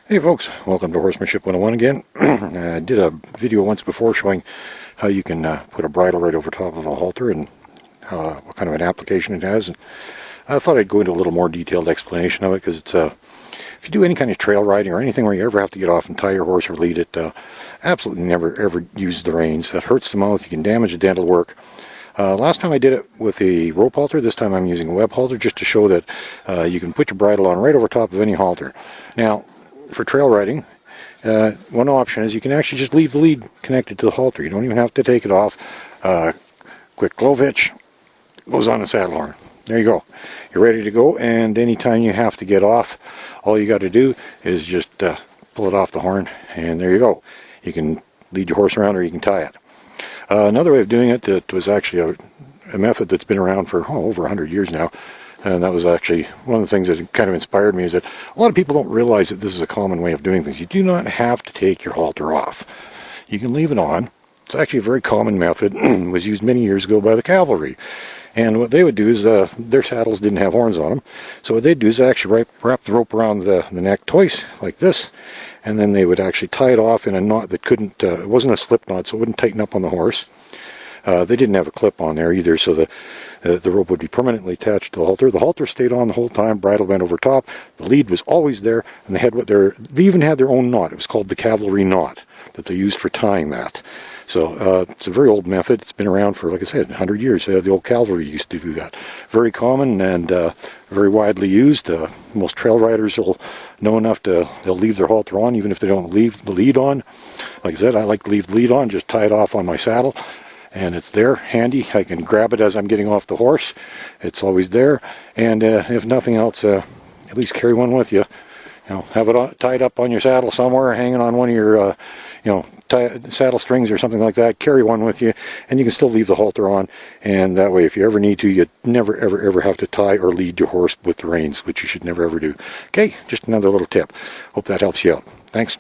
Hey folks, welcome to Horsemanship 101 again. I did a video once before showing how you can put a bridle right over top of a halter and what kind of an application it has. And I thought I'd go into a little more detailed explanation of it because it's if you do any kind of trail riding or anything where you ever have to get off and tie your horse or lead it, absolutely never ever use the reins. That hurts the mouth. You can damage the dental work. Last time I did it with a rope halter. This time I'm using a web halter just to show that you can put your bridle on right over top of any halter. Now, for trail riding, one option is you can actually just leave the lead connected to the halter. You don't even have to take it off. Quick clove hitch, goes on the saddle horn. There you go. You're ready to go, and anytime you have to get off, all you got to do is just pull it off the horn, and there you go. You can lead your horse around or you can tie it. Another way of doing it that was actually a method that's been around for over 100 years now, and that was actually one of the things that kind of inspired me, is that a lot of people don't realize that this is a common way of doing things. You do not have to take your halter off. You can leave it on. It's actually a very common method. It was used many years ago by the cavalry. And what they would do is their saddles didn't have horns on them. So what they'd do is actually wrap the rope around the neck twice, like this, and then they would actually tie it off in a knot that couldn't, it wasn't a slip knot, so it wouldn't tighten up on the horse. They didn't have a clip on there either, so the rope would be permanently attached to the halter. The halter stayed on the whole time, bridle went over top, the lead was always there, and they even had their own knot. It was called the cavalry knot that they used for tying that. So it's a very old method. It's been around for, like I said, 100 years. The old cavalry used to do that. Very common and very widely used. Most trail riders will know enough they'll leave their halter on, even if they don't leave the lead on. Like I said, I like to leave the lead on, just tie it off on my saddle, and it's there, handy. I can grab it as I'm getting off the horse. It's always there. And if nothing else, at least carry one with you. Have it tied up on your saddle somewhere, hanging on one of your saddle strings or something like that. Carry one with you, and you can still leave the halter on, and that way if you ever need to, you never ever have to tie or lead your horse with the reins, which you should never ever do. Okay, just another little tip. Hope that helps you out. Thanks.